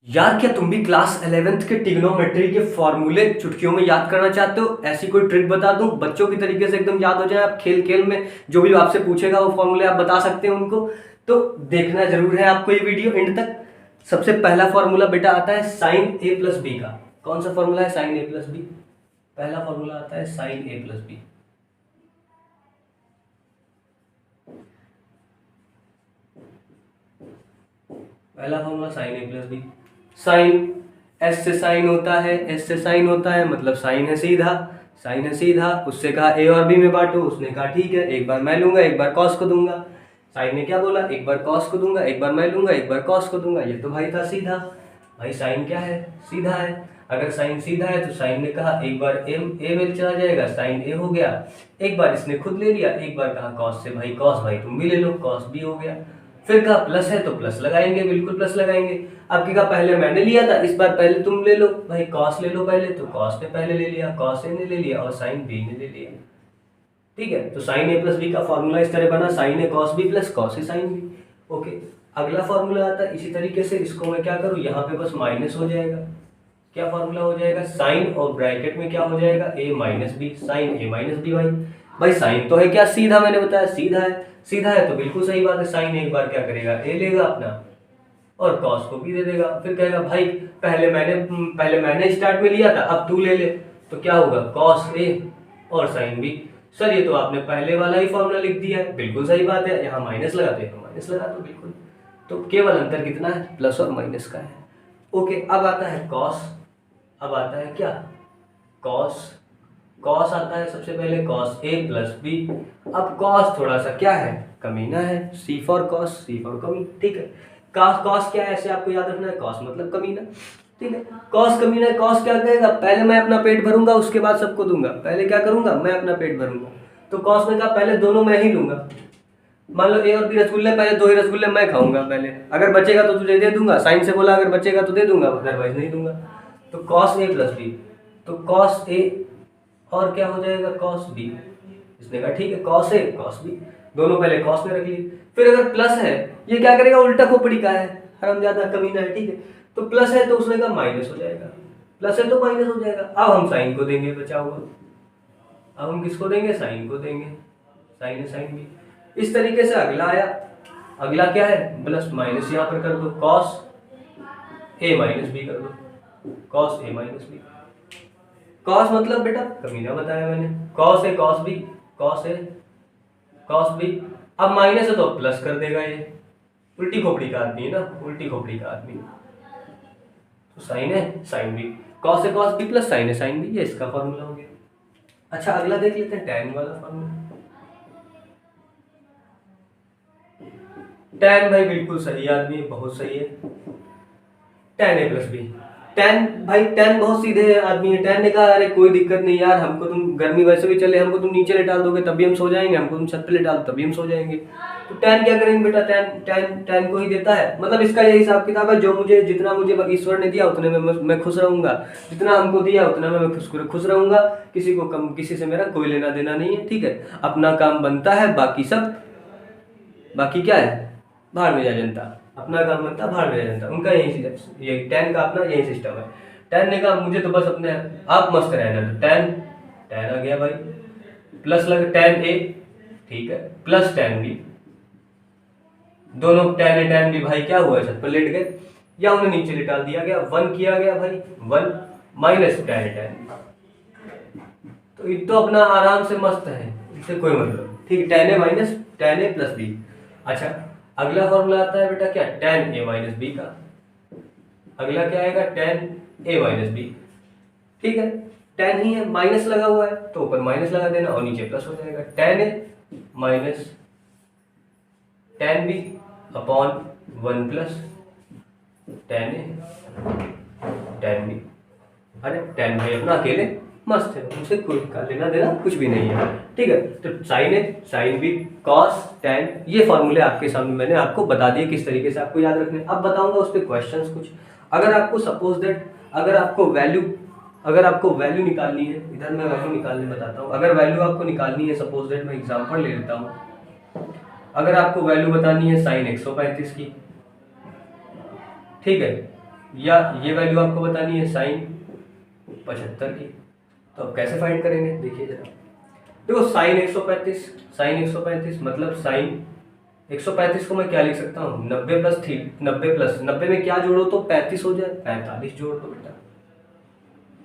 यार क्या तुम भी क्लास 11th के ट्रिग्नोमेट्री के फॉर्मूले चुटकियों में याद करना चाहते हो? ऐसी कोई ट्रिक बता दूं बच्चों की तरीके से एकदम याद हो जाए। आप खेल खेल में जो भी आपसे पूछेगा वो फॉर्मूले आप बता सकते हैं उनको। तो देखना जरूर है आपको ये वीडियो एंड तक। सबसे पहला फॉर्मूला बेटा आता है साइन ए प्लस बी का। कौन सा फॉर्मूला है? साइन ए प्लस बी। पहला फॉर्मूला आता है साइन ए प्लस बी। पहला फॉर्मूला साइन ए प्लस बी। साइन एस से साइन होता है, एस से साइन होता है मतलब साइन है सीधा। साइन है सीधा, उससे कहा ए और बी में बांटो, उसने कहा ठीक है, एक बार मैं लूंगा एक बार कॉस को दूंगा। साइन ने क्या बोला? एक बार कॉस को दूंगा एक बार मैं लूंगा एक बार कॉस को दूंगा। ये तो भाई था सीधा। भाई साइन क्या है? सीधा है। अगर साइन सीधा है तो साइन ने कहा एक बार ए में चला जाएगा, साइन ए हो गया। एक बार इसने खुद ले लिया, एक बार कहा कॉस से भाई कॉस, भाई तुम भी ले लो, कॉस भी हो गया। फिर कहा प्लस है तो प्लस लगाएंगे, बिल्कुल प्लस लगाएंगे। अब कहा पहले मैंने लिया था, इस बार पहले तुम ले लो भाई, कॉस ले लो पहले, तो कॉस ने पहले ले लिया, कॉस ए ने ले लिया और साइन बी ने ले लिया। ठीक है, तो साइन ए प्लस बी का फॉर्मूला इस तरह बना, sign A cos B plus cos A sine B. Okay, अगला फॉर्मूला आता है इसी तरीके से। इसको मैं क्या करूँ, यहाँ पे बस माइनस हो जाएगा। क्या फॉर्मूला हो जाएगा? साइन और ब्रैकेट में क्या हो जाएगा? ए माइनस बी, साइन ए माइनस बी। भाई भाई साइन तो है क्या? सीधा, मैंने बताया सीधा है। सीधा है तो बिल्कुल सही बात है, साइन एक बार क्या करेगा? ए लेगा अपना और कॉस को भी दे देगा। फिर कहेगा भाई पहले मैंने स्टार्ट में लिया था, अब तू ले ले। तो क्या होगा? कॉस ए और साइन बी। सर ये तो आपने पहले वाला ही फॉर्मूला लिख दिया है। बिल्कुल सही बात है, यहाँ माइनस लगाते हैं तो माइनस लगा दो बिल्कुल। तो केवल अंतर कितना है? प्लस और माइनस का है। ओके, अब आता है कॉस। अब आता है क्या? कॉस। कॉस आता है सबसे पहले, कॉस ए प्लस बी। अब कॉस थोड़ा सा क्या है? कमीना है। सी फॉर कॉस, सी फॉर कमी। ठीक है, कॉस कॉस क्या है ऐसे आपको याद रखना है, कॉस मतलब कमीना। ठीक है, कॉस कमीना है। कॉस क्या कहेगा? पहले मैं अपना पेट भरूंगा उसके बाद सबको दूंगा। पहले क्या करूंगा? मैं अपना पेट भरूंगा। तो कॉस ने कहा पहले दोनों मैं ही लूंगा। मान लो ए और बी रसगुल्ले, पहले दो ही रसगुल्ले मैं खाऊंगा पहले, अगर बचेगा तो तुझे दे दूंगा। साइन से बोला अगर बचेगा तो दे दूंगा, अदरवाइज नहीं दूंगा। तो कॉस ए प्लस बी, तो कॉस ए और क्या हो जाएगा? Cos B. इसने कहा ठीक है, कॉस ए कॉस बी, दोनों पहले कॉस में रख लिए। फिर अगर प्लस है, ये क्या करेगा? उल्टा खोपड़ी का है, हरामजादा कमीना है। ठीक है, तो प्लस है तो उसने कहा माइनस हो जाएगा, प्लस है तो माइनस हो जाएगा। अब हम साइन को देंगे बचा हुआ। अब हम किसको देंगे? साइन को देंगे। साइन है साइन बी। इस तरीके से अगला आया। अगला क्या है? प्लस माइनस यहाँ पर कर दो, कॉस ए माइनस बी कर दो, cos A minus B. Cos मतलब बेटा कमीना बताया मैंने, cos A cos B, cos A cos B. अब माइनस है तो प्लस कर देगा, ये उल्टी खोपड़ी का आदमी है ना, उल्टी खोपड़ी का आदमी। तो साइन है sine B, cos A cos B plus sign है साइन बी, ये इसका फॉर्मूला हो गया। अच्छा अगला देख लेते हैं, टैन वाला फॉर्मूला। टैन भाई बिल्कुल सही आदमी है, बहुत सही है। Tan A plus B. Tan भाई टैन बहुत सीधे आदमी है। टैन ने कहा अरे कोई दिक्कत नहीं यार, हमको तुम गर्मी वैसे भी चले, हमको तुम नीचे लेटाल दोगे तब भी हम सो जाएंगे, हमको तुम छत पे लेटाल दो तब भी हम सो जाएंगे। तो टैन क्या करेंगे बेटा? टैन टैन टैन को ही देता है। मतलब इसका यही हिसाब किताब है, जो मुझे जितना मुझे ईश्वर ने दिया उतने में मैं खुश रहूंगा, जितना हमको दिया उतना में मैं खुश रहूंगा। किसी को कम, किसी से मेरा कोई लेना देना नहीं है। ठीक है, अपना काम बनता है, बाकी सब, बाकी क्या है? भाड़ में जा जनता। अपना काम बनता, भाड़ में जा जनता, उनका यही, ये टैन का अपना यही सिस्टम है। टैन ने कहा मुझे तो बस अपने आप मस्त रहना, तो टैन टैन आ गया भाई, प्लस लग टैन ए, ठीक है, प्लस टैन बी। दोनों टैन ए टैन बी भाई क्या हुआ? छत पर लेट गए या उन्हें नीचे लेटाल दिया गया, वन किया गया भाई, one minus tan A tan. तो ये तो अपना आराम से मस्त है, इससे कोई मतलब। ठीक है, tan A minus tan A plus B. अच्छा अगला फॉर्मूला आता है बेटा क्या? टैन ए माइनस बी का। अगला क्या आएगा? Tan A minus B. ठीक है, टैन ही है, माइनस लगा हुआ है तो ऊपर माइनस लगा देना और नीचे प्लस हो जाएगा। Tan A minus tan B upon one plus tan A tan B. अरे टैन भाई अपना अकेले मस्त है, उनसे कोई लेना देना कुछ भी नहीं है। ठीक है, तो साइन है साइन बी कॉस टैन, ये फॉर्मूले आपके सामने मैंने आपको बता दिए किस तरीके से आपको याद रखने। अब बताऊंगा उस पर क्वेश्चंस कुछ। अगर आपको सपोज दैट अगर आपको वैल्यू निकालनी है, इधर मैं वैल्यू निकालने बताता हूँ। अगर वैल्यू आपको निकालनी है, सपोज दैट मैं एग्जांपल ले लेता हूँ। अगर आपको वैल्यू बतानी है साइन 135 की, ठीक है, या ये वैल्यू आपको बतानी है साइन 75 की। तो अब कैसे फाइंड करेंगे देखिए जरा। देखो साइन 135 मतलब साइन 135 को मैं क्या लिख सकता हूँ 90 प्लस 90 में क्या जोड़ो तो 35 हो जाए, 45 जोड़ दो बेटा।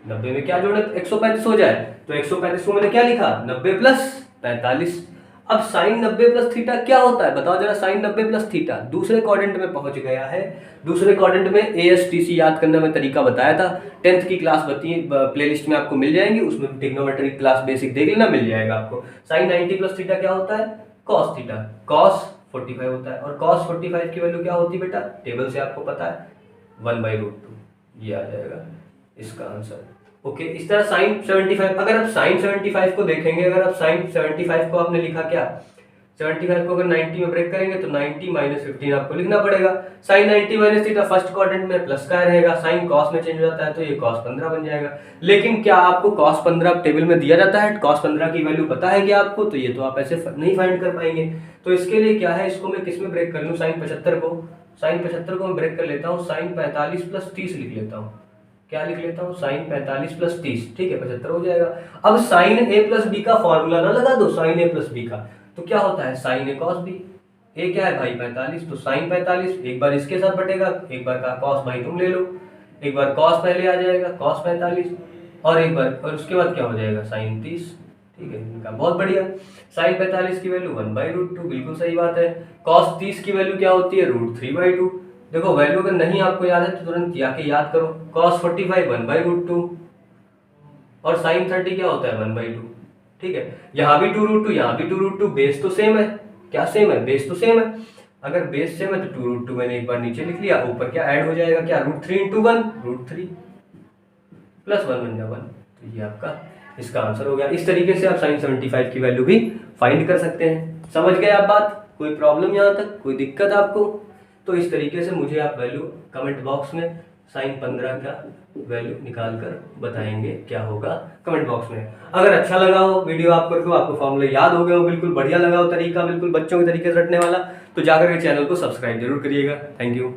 90 में क्या जोड़े तो 135 हो जाए, तो 135 को मैंने क्या लिखा 90 प्लस 45। अब साइन 90 प्लस थीटा क्या होता है बताओ जरा। साइन 90 प्लस थीटा दूसरे क्वाड्रेंट में पहुंच गया है। दूसरे क्वाड्रेंट में ASTC याद करने में तरीका बताया था, 10th की क्लास प्लेलिस्ट में आपको मिल जाएंगी, उसमें ट्रिग्नोमेट्री क्लास बेसिक देख लेना, मिल जाएगा आपको। साइन 90 प्लस थीटा क्या होता है कॉस थीटा, कॉस 45 होता है। और कॉस 45 की वैल्यू क्या होती है बेटा, टेबल से आपको पता है 1/√2, ये आ जाएगा इसका आंसर। ओके इस तरह साइन 75, अगर आप साइन 75 को देखेंगे, अगर आप साइन 75 को आपने लिखा क्या 75 को अगर 90 में ब्रेक करेंगे तो 90 माइनस 15 आपको लिखना पड़ेगा। Sine 90 minus theta first quadrant में प्लस का रहेगा, साइन कॉस में चेंज हो जाता है तो ये कॉस 15 बन जाएगा। लेकिन क्या आपको कॉस 15 टेबल में दिया जाता है, कॉस 15 की वैल्यू पता है क्या आपको, तो ये तो आप ऐसे नहीं फाइंड कर पाएंगे। तो इसके लिए क्या है, इसको मैं किस में ब्रेक कर लूँ, साइन 75 को मैं ब्रेक कर लेता हूँ, साइन 45 प्लस 30 लिख लेता हूँ। क्या लिख लेता हूँ साइन 45 प्लस 30, ठीक है 75 हो जाएगा। अब साइन A प्लस बी का फॉर्मूला ना लगा दो, साइन A प्लस बी का, तो क्या होता है साइन A कॉस बी। ए क्या है भाई 45, तो साइन 45 एक बार इसके साथ बटेगा, एक बार का कॉस भाई तुम ले लो, एक बार कॉस पहले आ जाएगा कॉस 45 और एक बार और उसके बाद क्या हो जाएगा साइन 30, ठीक है इनका बहुत बढ़िया। साइन 45 की वैल्यू 1/√2, बिल्कुल सही बात है। कॉस 30 की वैल्यू क्या होती है √3/2। देखो वैल्यू अगर नहीं आपको याद है तो तुरंत जाके याद करो, cos 45 1/√2 और sin 30 क्या होता है 1/2, ठीक है। यहाँ भी 2√2 यहाँ भी 2√2, बेस तो सेम है, क्या सेम है बेस तो सेम है। अगर बेस सेम है तो 2√2 मैंने एक बार नीचे लिख लिया, ऊपर क्या ऐड हो जाएगा क्या √3 × 1 √3 प्लस 1 बन जाएगा 1, तो ये आपका इसका आंसर हो गया। इस तरीके से आप साइन 75 की वैल्यू भी फाइंड कर सकते हैं। समझ गए आप बात, कोई प्रॉब्लम यहाँ तक, कोई दिक्कत आपको? तो इस तरीके से मुझे आप वैल्यू कमेंट बॉक्स में साइन 15 का वैल्यू निकाल कर बताएंगे क्या होगा कमेंट बॉक्स में। अगर अच्छा लगा हो वीडियो आपको फॉर्मूला याद हो गया हो, बिल्कुल बढ़िया लगा हो तरीका, बिल्कुल बच्चों के तरीके से रटने वाला, तो जाकर के चैनल को सब्सक्राइब जरूर करिएगा। Thank you.